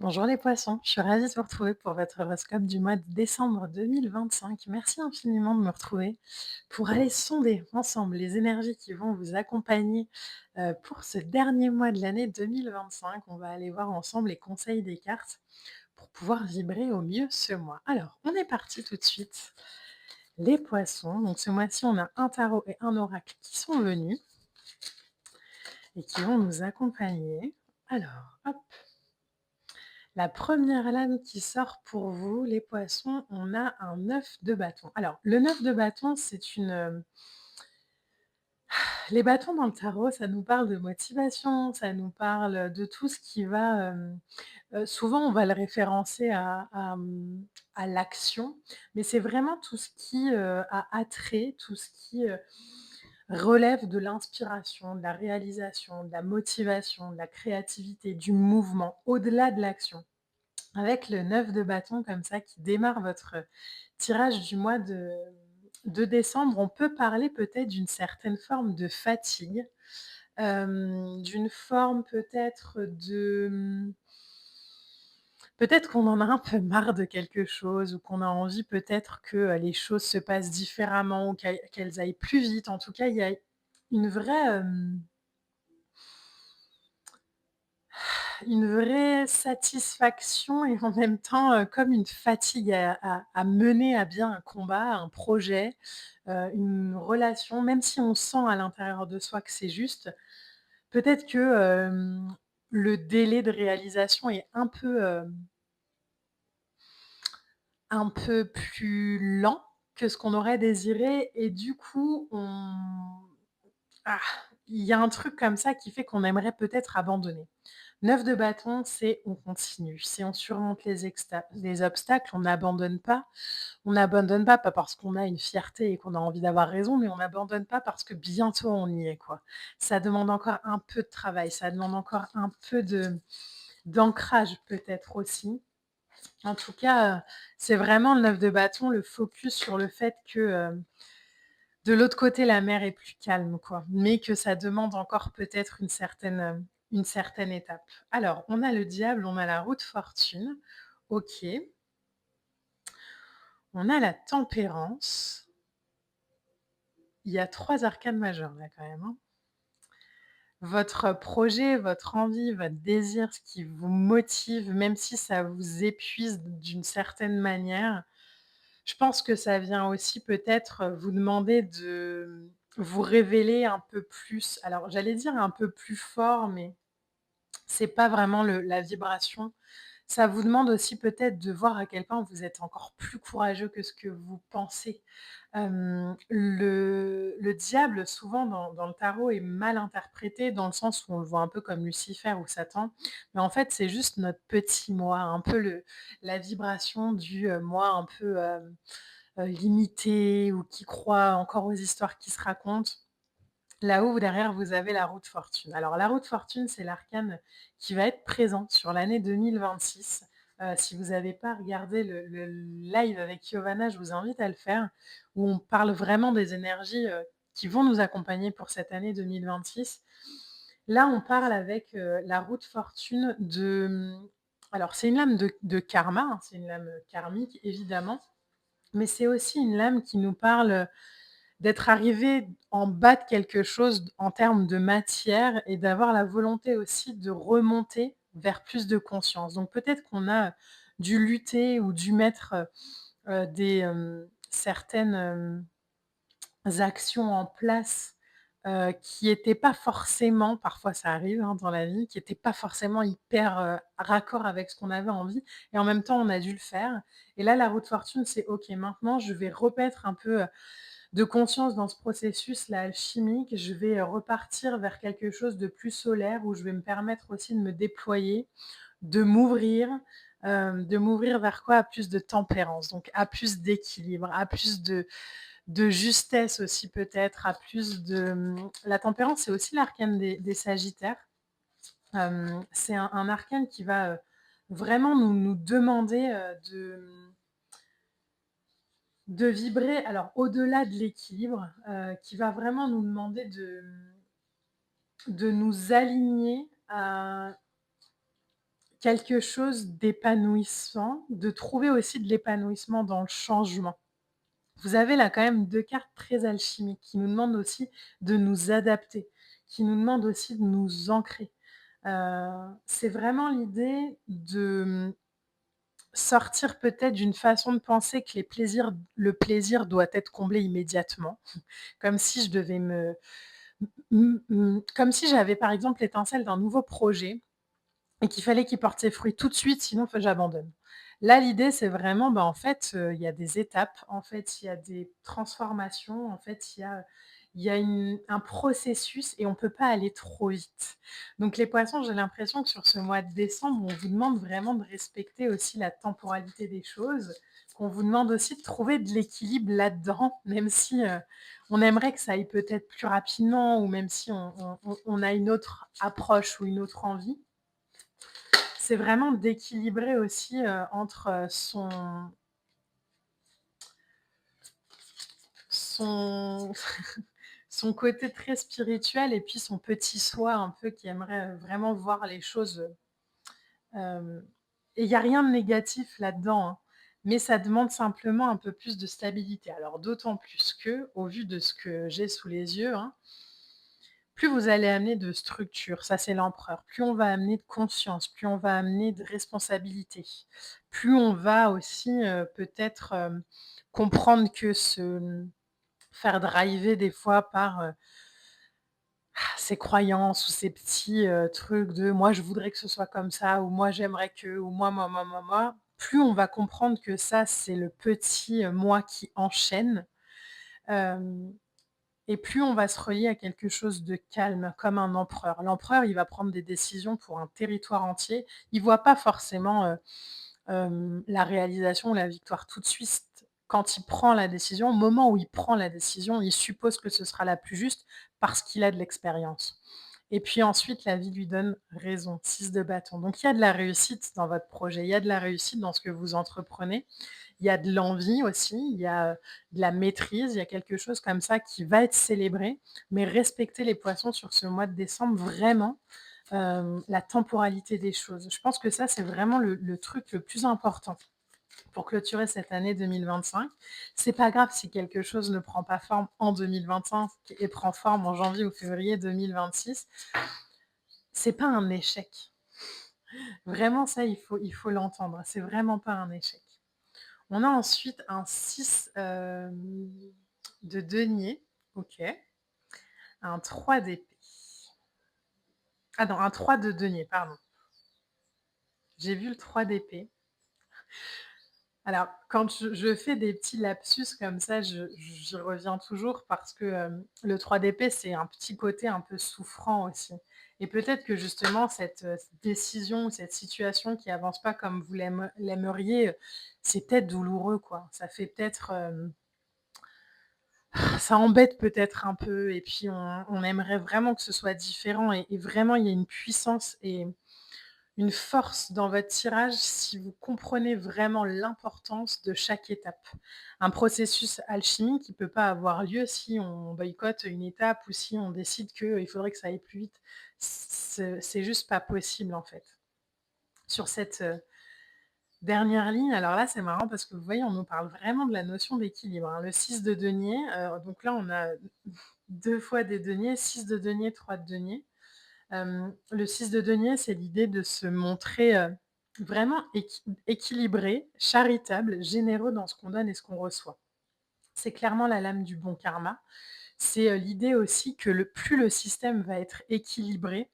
Bonjour les poissons, je suis ravie de vous retrouver pour votre horoscope du mois de décembre 2025. Merci infiniment de me retrouver pour aller sonder ensemble les énergies qui vont vous accompagner pour ce dernier mois de l'année 2025. On va aller voir ensemble les conseils des cartes pour pouvoir vibrer au mieux ce mois. Alors, on est parti tout de suite. Les poissons, donc ce mois-ci, on a un tarot et un oracle qui sont venus et qui vont nous accompagner. Alors, hop. La première lame qui sort pour vous, les poissons, on a un 9 de bâton. Alors, le 9 de bâton, c'est une, les bâtons dans le tarot, ça nous parle de motivation, ça nous parle de tout ce qui va, souvent on va le référencer à l'action, mais c'est vraiment tout ce qui, a attrait, tout ce qui, relève de l'inspiration, de la réalisation, de la motivation, de la créativité, du mouvement, au-delà de l'action. Avec le 9 de bâton comme ça qui démarre votre tirage du mois de décembre, on peut parler peut-être d'une certaine forme de fatigue, d'une forme peut-être qu'on en a un peu marre de quelque chose ou qu'on a envie peut-être que, les choses se passent différemment ou qu'elles aillent plus vite. En tout cas, il y a une vraie, une vraie satisfaction et en même temps, comme une fatigue à mener à bien un combat, un projet, une relation, même si on sent à l'intérieur de soi que c'est juste, peut-être que, le délai de réalisation est un peu plus lent que ce qu'on aurait désiré et du coup, ah, il y a un truc comme ça qui fait qu'on aimerait peut-être abandonner. 9 de bâton, c'est on continue, c'est on surmonte les obstacles, on n'abandonne pas. On n'abandonne pas parce qu'on a une fierté et qu'on a envie d'avoir raison, mais on n'abandonne pas parce que bientôt on y est, quoi. Ça demande encore un peu de travail, ça demande encore un peu d'ancrage peut-être aussi. En tout cas, c'est vraiment le 9 de bâton, le focus sur le fait que, de l'autre côté, la mer est plus calme, quoi, mais que ça demande encore peut-être une certaine étape. Alors, on a le diable, on a la roue de fortune. OK. On a la tempérance. Il y a 3 arcanes majeures là quand même, hein. Votre projet, votre envie, votre désir, ce qui vous motive, même si ça vous épuise d'une certaine manière, je pense que ça vient aussi peut-être, vous demander de vous révéler un peu plus. Alors j'allais dire un peu plus fort, mais c'est pas vraiment le la vibration. Ça vous demande aussi peut-être de voir à quel point vous êtes encore plus courageux que ce que vous pensez. Le diable souvent dans le tarot est mal interprété dans le sens où on le voit un peu comme Lucifer ou Satan, mais en fait c'est juste notre petit moi, un peu le la vibration du, moi un peu, limité ou qui croit encore aux histoires qui se racontent. Là-haut, derrière, vous avez la roue de fortune. Alors la roue de fortune, c'est l'arcane qui va être présent sur l'année 2026. Si vous n'avez pas regardé le live avec Giovanna, je vous invite à le faire, où on parle vraiment des énergies, qui vont nous accompagner pour cette année 2026. Là, on parle avec, la roue de fortune alors c'est une lame de karma, hein, c'est une lame karmique évidemment, mais c'est aussi une lame qui nous parle, d'être arrivé en bas de quelque chose en termes de matière et d'avoir la volonté aussi de remonter vers plus de conscience. Donc peut-être qu'on a dû lutter ou dû mettre, certaines, actions en place, qui n'étaient pas forcément, parfois ça arrive, hein, dans la vie, qui n'étaient pas forcément hyper, raccord avec ce qu'on avait envie et en même temps on a dû le faire et là la roue de fortune c'est: «OK, maintenant je vais remettre un peu, de conscience dans ce processus-là alchimique, je vais, repartir vers quelque chose de plus solaire où je vais me permettre aussi de me déployer, de m'ouvrir, de m'ouvrir vers quoi? À plus de tempérance, donc à plus d'équilibre, à plus de justesse aussi peut-être, à plus de, la tempérance, c'est aussi l'arcane des sagittaires. C'est un arcane qui va, vraiment nous demander, de vibrer, alors au-delà de l'équilibre, qui va vraiment nous demander de nous aligner à quelque chose d'épanouissant, de trouver aussi de l'épanouissement dans le changement. Vous avez là quand même 2 cartes très alchimiques qui nous demandent aussi de nous adapter, qui nous demandent aussi de nous ancrer. C'est vraiment l'idée de, sortir peut-être d'une façon de penser que le plaisir doit être comblé immédiatement, comme si je devais comme si j'avais par exemple l'étincelle d'un nouveau projet et qu'il fallait qu'il porte ses fruits tout de suite, sinon faut que j'abandonne. Là, l'idée, c'est vraiment, bah, en fait, il y a des étapes, en fait, il y a des transformations, en fait, il y a un processus et on peut pas aller trop vite. Donc les poissons, j'ai l'impression que sur ce mois de décembre, on vous demande vraiment de respecter aussi la temporalité des choses, qu'on vous demande aussi de trouver de l'équilibre là-dedans, même si, on aimerait que ça aille peut-être plus rapidement ou même si on a une autre approche ou une autre envie. C'est vraiment d'équilibrer aussi, entre, son son côté très spirituel et puis son petit soi un peu qui aimerait, vraiment voir les choses, et il y a rien de négatif là-dedans, hein, mais ça demande simplement un peu plus de stabilité. Alors d'autant plus que, au vu de ce que j'ai sous les yeux, hein, plus vous allez amener de structure, ça c'est l'empereur, plus on va amener de conscience, plus on va amener de responsabilité, plus on va aussi, peut-être, comprendre que faire driver des fois par, ses croyances ou ses petits, trucs de: «Moi je voudrais que ce soit comme ça» ou «Moi j'aimerais que» ou «Moi», plus on va comprendre que ça c'est le petit, moi qui enchaîne, hem et plus on va se relier à quelque chose de calme, comme un empereur. L'empereur, il va prendre des décisions pour un territoire entier. Il voit pas forcément, la réalisation ou la victoire tout de suite. Quand il prend la décision, au moment où il prend la décision, il suppose que ce sera la plus juste parce qu'il a de l'expérience. Et puis ensuite, la vie lui donne raison. 6 de bâton. Donc il y a de la réussite dans votre projet, il y a de la réussite dans ce que vous entreprenez. Il y a de l'envie aussi, il y a, de la maîtrise, il y a quelque chose comme ça qui va être célébré, mais respectez les poissons sur ce mois de décembre, vraiment, la temporalité des choses. Je pense que ça, c'est vraiment le truc le plus important pour clôturer cette année 2025. C'est pas grave si quelque chose ne prend pas forme en 2025 et prend forme en janvier ou février 2026. C'est pas un échec. Vraiment ça, il faut l'entendre. C'est vraiment pas un échec. On a ensuite un 6 de denier, OK, un 3 d'épée. Ah non, un 3 de denier, pardon. J'ai vu le 3 d'épée. Alors, quand je fais des petits lapsus comme ça, j'y reviens toujours parce que, le 3 d'épée, c'est un petit côté un peu souffrant aussi et peut-être que justement cette décision ou cette situation qui avance pas comme vous l'aimeriez, c'est peut-être douloureux, quoi. Ça fait peut-être, ça embête peut-être un peu et puis on aimerait vraiment que ce soit différent et vraiment il y a une puissance et une force dans votre tirage si vous comprenez vraiment l'importance de chaque étape. Un processus alchimique, il peut pas avoir lieu si on boycotte une étape ou si on décide qu'il faudrait que ça aille plus vite. C'est juste pas possible, en fait. Sur cette, dernière ligne, alors là, c'est marrant parce que vous voyez, on nous parle vraiment de la notion d'équilibre, hein. Le 6 de denier, donc là, on a 2 fois des deniers, 6 de denier, 3 de denier. Le 6 de denier, c'est l'idée de se montrer, vraiment équilibré, charitable, généreux dans ce qu'on donne et ce qu'on reçoit. C'est clairement la lame du bon karma. C'est, l'idée aussi que plus le système va être équilibré,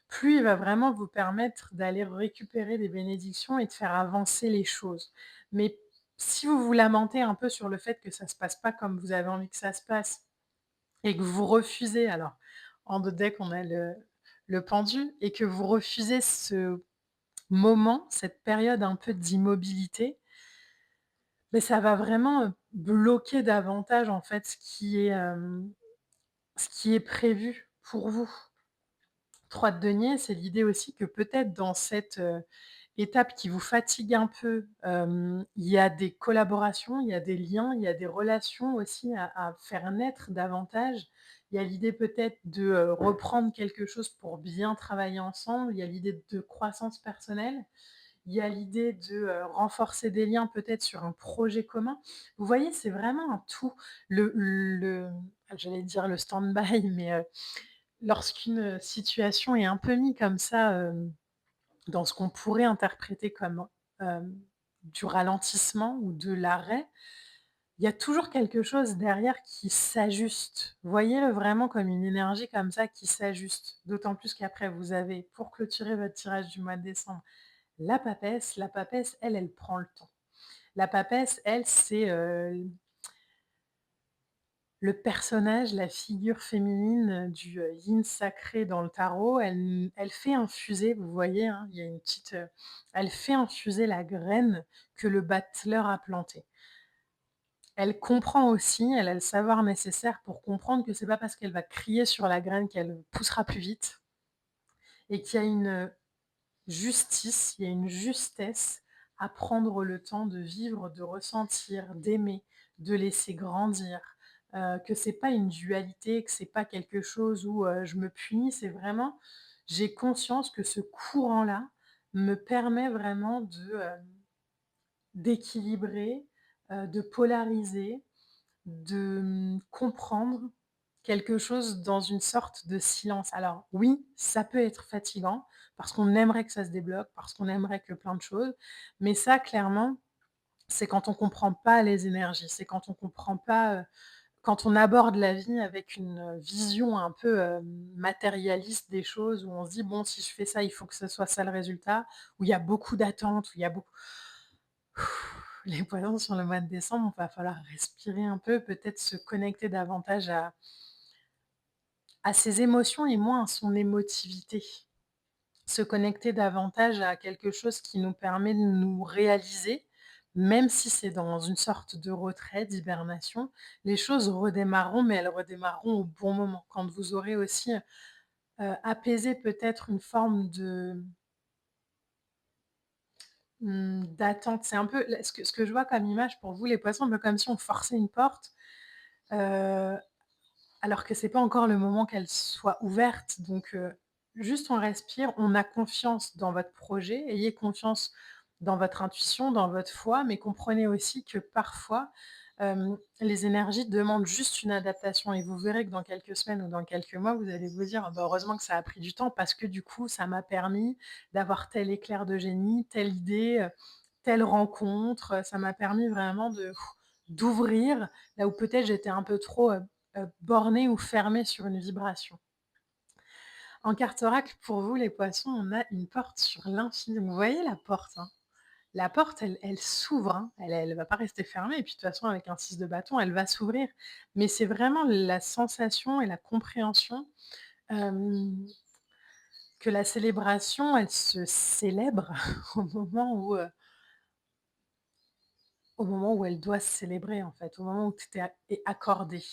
plus il va vraiment vous permettre d'aller récupérer des bénédictions et de faire avancer les choses. Mais si vous vous lamentez un peu sur le fait que ça se passe pas comme vous avez envie que ça se passe et que vous refusez alors en 2 decks, on a le pendu et que vous refusez ce moment, cette période un peu d'immobilité, mais ça va vraiment, bloquer davantage en fait ce qui est prévu pour vous. 3 de denier, c'est l'idée aussi que peut-être dans cette, étape qui vous fatigue un peu, il y a des collaborations, il y a des liens, il y a des relations aussi à faire naître davantage. Il y a l'idée peut-être de, reprendre quelque chose pour bien travailler ensemble. Il y a l'idée de croissance personnelle. Il y a l'idée de, renforcer des liens peut-être sur un projet commun. Vous voyez, c'est vraiment un tout. J'allais dire le stand-by, mais, lorsqu'une situation est un peu mise comme ça, dans ce qu'on pourrait interpréter comme, du ralentissement ou de l'arrêt, il y a toujours quelque chose derrière qui s'ajuste. Voyez-le vraiment comme une énergie comme ça qui s'ajuste. D'autant plus qu'après vous avez, pour clôturer votre tirage du mois de décembre, la papesse. La papesse, elle, elle prend le temps. La papesse, elle, c'est, le personnage, la figure féminine du, yin sacré dans le tarot. Elle fait infuser, vous voyez, hein, il y a une petite, elle fait infuser la graine que le battleur a plantée. Elle comprend aussi, elle a le savoir nécessaire pour comprendre que c'est pas parce qu'elle va crier sur la graine qu'elle poussera plus vite et qu'il y a une justice, il y a une justesse à prendre le temps de vivre, de ressentir, d'aimer, de laisser grandir, que c'est pas une dualité, que c'est pas quelque chose où, je me punis, c'est vraiment j'ai conscience que ce courant-là me permet vraiment de, d'équilibrer, de polariser, de, comprendre quelque chose dans une sorte de silence. Alors oui, ça peut être fatigant parce qu'on aimerait que ça se débloque, parce qu'on aimerait que plein de choses, mais ça clairement, c'est quand on comprend pas les énergies, c'est quand on comprend pas, quand on aborde la vie avec une, vision un peu, matérialiste des choses, où on se dit: «Bon, si je fais ça, il faut que ce soit ça le résultat», où il y a beaucoup d'attentes, où il y a beaucoup les poissons sur le mois de décembre, il va falloir respirer un peu, peut-être se connecter davantage à ses émotions et moins à son émotivité. Se connecter davantage à quelque chose qui nous permet de nous réaliser, même si c'est dans une sorte de retrait, d'hibernation. Les choses redémarreront, mais elles redémarreront au bon moment, quand vous aurez aussi, apaisé peut-être une forme de, d'attente. C'est un peu ce que je vois comme image pour vous les poissons, un peu comme si on forçait une porte, heu alors que c'est pas encore le moment qu'elle soit ouverte, donc juste on respire, on a confiance dans votre projet, ayez confiance dans votre intuition, dans votre foi, mais comprenez aussi que parfois, les énergies demandent juste une adaptation et vous verrez que dans quelques semaines ou dans quelques mois, vous allez vous dire: «Ah bah, heureusement que ça a pris du temps parce que du coup, ça m'a permis d'avoir tel éclair de génie, telle idée, telle rencontre, ça m'a permis vraiment d'ouvrir là où peut-être j'étais un peu trop, bornée ou fermée sur une vibration. En carte oracle, pour vous les poissons, on a une porte sur l'infini. Vous voyez la porte, hein? La porte, elle s'ouvre, hein, elle va pas rester fermée et puis de toute façon avec un 6 de bâton, elle va s'ouvrir. Mais c'est vraiment la sensation et la compréhension, hem, que la célébration, elle se célèbre au moment où, heu, au moment où elle doit se célébrer en fait, au moment où tout est accordé.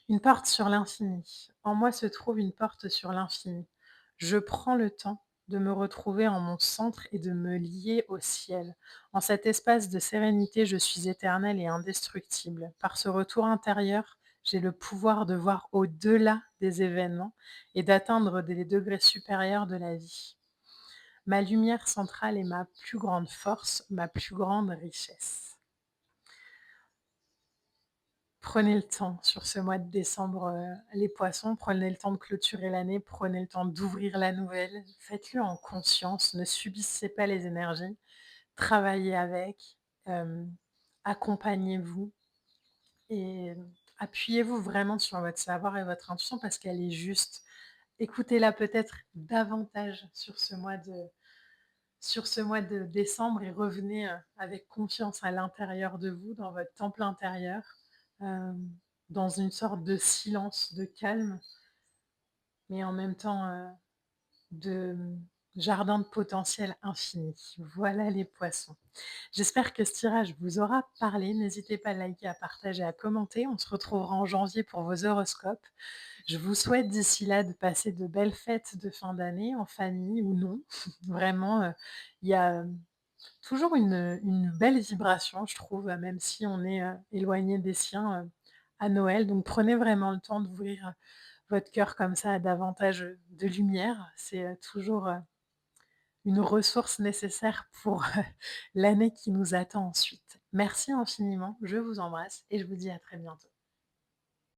Une porte sur l'infini. En moi se trouve une porte sur l'infini. Je prends le temps de me retrouver en mon centre et de me lier au ciel. En cet espace de sérénité, je suis éternelle et indestructible. Par ce retour intérieur, j'ai le pouvoir de voir au-delà des événements et d'atteindre des degrés supérieurs de la vie. Ma lumière centrale est ma plus grande force, ma plus grande richesse. Prenez le temps sur ce mois de décembre, les poissons, prenez le temps de clôturer l'année, prenez le temps d'ouvrir la nouvelle. Faites-le en conscience, ne subissez pas les énergies, travaillez avec, hem, accompagnez-vous et appuyez-vous vraiment sur votre savoir et votre intuition parce qu'elle est juste. Écoutez-la peut-être davantage sur ce mois de décembre et revenez, avec confiance à l'intérieur de vous, dans votre temple intérieur, hem, dans une sorte de silence, de calme, mais en même temps, de Jardin de potentiel infini. Voilà les poissons. J'espère que ce tirage vous aura parlé. N'hésitez pas à liker, à partager, à commenter. On se retrouvera en janvier pour vos horoscopes. Je vous souhaite d'ici là de passer de belles fêtes de fin d'année en famille ou non. Vraiment, il y a toujours une belle vibration, je trouve, même si on est éloigné des siens à Noël. Donc prenez vraiment le temps d'ouvrir votre cœur comme ça à davantage de lumière. C'est toujours une ressource nécessaire pour l'année qui nous attend ensuite. Merci infiniment, je vous embrasse et je vous dis à très bientôt.